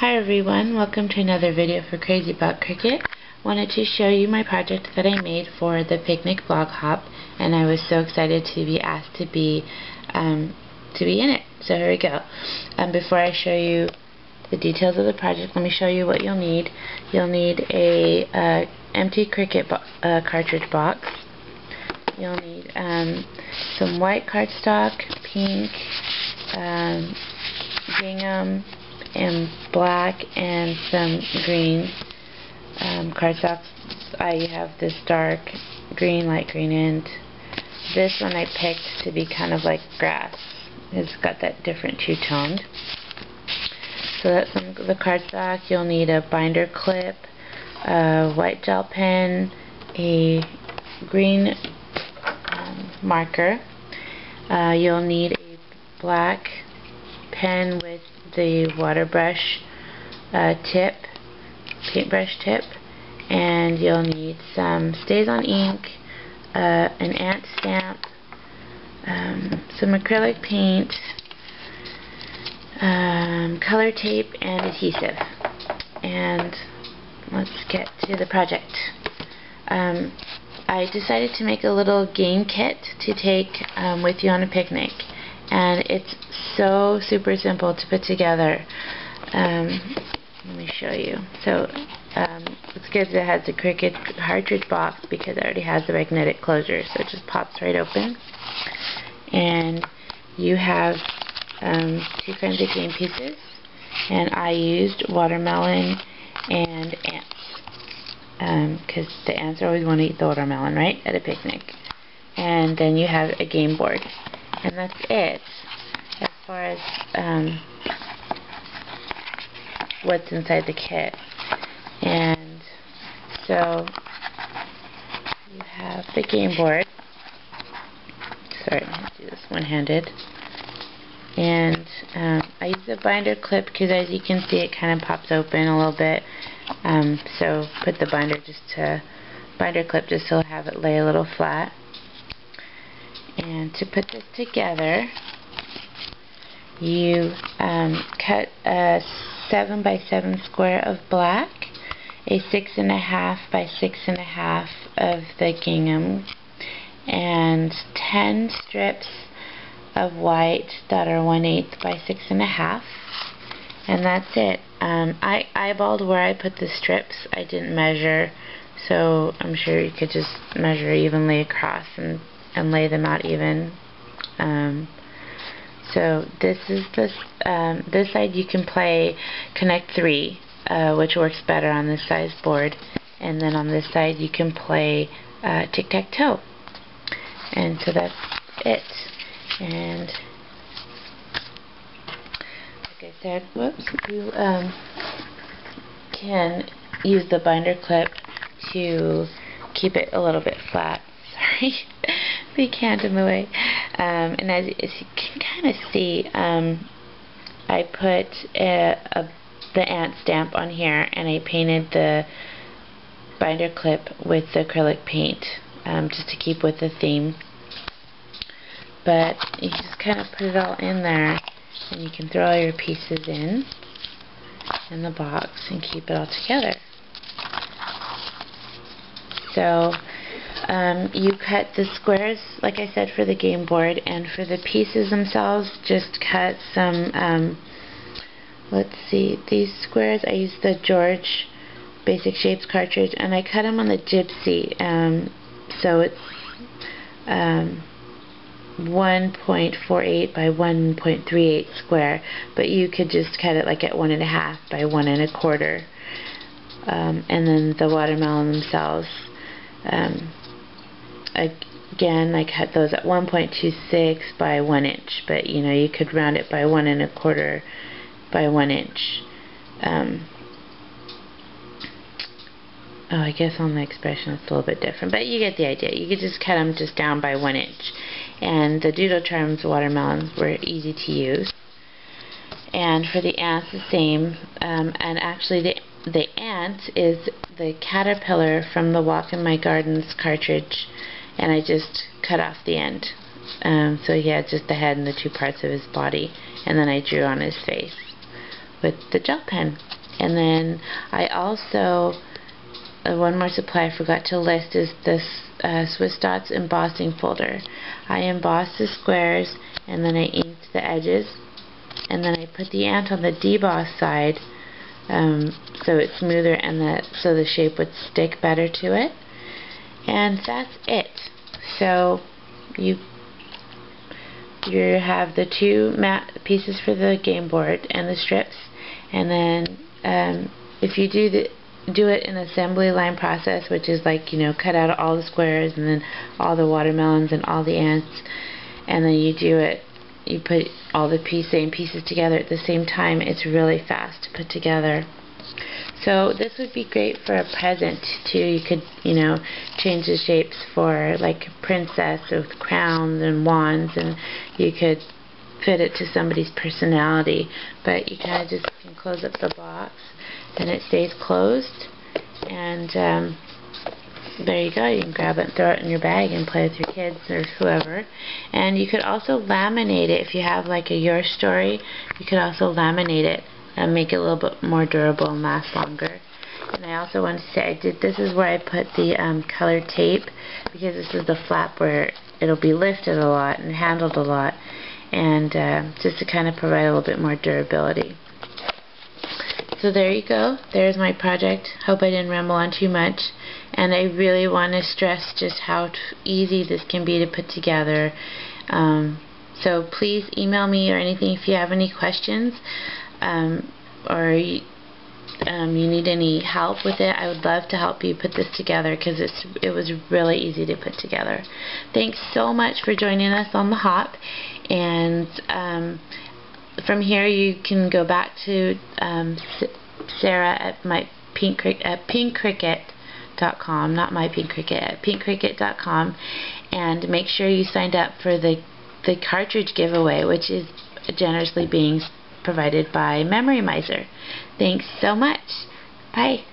Hi everyone, welcome to another video for Crazy About Cricut. Wanted to show you my project that I made for the picnic blog hop, and I was so excited to be asked to be in it. So here we go. Before I show you the details of the project, let me show you what you'll need. You'll need a empty Cricut cartridge box. You'll need some white cardstock, pink, gingham, and black, and some green cardstock. I have this dark green, light green, and this one I picked to be kind of like grass. It's got that different two-toned. So that's the cardstock. You'll need a binder clip, a white gel pen, a green marker. You'll need a black pen with the water brush tip, paintbrush tip, and you'll need some StazOn ink, an ant stamp, some acrylic paint, color tape, and adhesive. And let's get to the project. I decided to make a little game kit to take with you on a picnic, and it's so super simple to put together. Let me show you. So it's good that it has the Cricut cartridge box because it already has the magnetic closure, so it just pops right open. And you have two kinds of game pieces, and I used watermelon and ants because the ants always want to eat the watermelon, right, at a picnic. And then you have a game board, and that's it as far as what's inside the kit. And so you have the game board. Sorry, let's do this one-handed. And I use a binder clip because, as you can see, it kind of pops open a little bit. So put the binder clip just so have it lay a little flat. And to put this together, you cut a 7 by 7 square of black, a 6.5 by 6.5 of the gingham, and 10 strips of white that are 1/8 by 6.5, and that's it. I eyeballed where I put the strips. I didn't measure, so I'm sure you could just measure evenly across and lay them out even. So this is this side you can play Connect 3, which works better on this size board, and then on this side you can play tic-tac-toe. And so that's it. And like I said, whoops, you can use the binder clip to keep it a little bit flat. Sorry, the ant in the way. And as you can kind of see, I put the ant stamp on here, and I painted the binder clip with the acrylic paint just to keep with the theme. But you just kind of put it all in there, and you can throw all your pieces in the box and keep it all together. So you cut the squares, like I said, for the game board, and for the pieces themselves, just cut some, let's see, these squares, I used the George Basic Shapes cartridge, and I cut them on the Gypsy, so it's 1.48 by 1.38 square, but you could just cut it like at 1.5 by 1 1/4. And then the watermelon themselves, again, I cut those at 1.26 by 1 inch, but you know, you could round it by 1 1/4 by 1 inch. Oh, I guess on the expression it's a little bit different, but you get the idea. You could just cut them just down by 1 inch. And the Doodle Charms watermelons were easy to use. And for the ants, the same. And actually, the ant is the caterpillar from the Walk in My Gardens cartridge, and I just cut off the end. So he had just the head and the two parts of his body, and then I drew on his face. with the gel pen. And then I also, one more supply I forgot to list is this Swiss Dots embossing folder. I embossed the squares and then I inked the edges, and then I put the ant on the deboss side so it's smoother and so the shape would stick better to it. And that's it. So you have the two matte pieces for the game board and the strips, and then if you do it in assembly line process, which is like, you know, cut out all the squares and then all the watermelons and all the ants, and then you put all the same pieces together at the same time, it's really fast to put together. So this would be great for a present too. You could, you know, change the shapes for like a princess with crowns and wands, and you could fit it to somebody's personality. But you kind of just can close up the box and it stays closed, and there you go. You can grab it and throw it in your bag and play with your kids or whoever. And you could also laminate it. If you have like a Your Story, you could also laminate it and make it a little bit more durable and last longer. And I also want to say this is where I put the colored tape, because this is the flap where it'll be lifted a lot and handled a lot, and just to kind of provide a little bit more durability. So there you go. There's my project. Hope I didn't ramble on too much. And I really want to stress just how easy this can be to put together. So please email me or anything if you have any questions, or you need any help with it. I would love to help you put this together, because it was really easy to put together. Thanks so much for joining us on the hop, and from here you can go back to Sarah at pinkcricket.com, not MyPinkCricket, at pinkcricket.com, and make sure you signed up for the cartridge giveaway, which is generously being provided by Memory Miser. Thanks so much. Bye.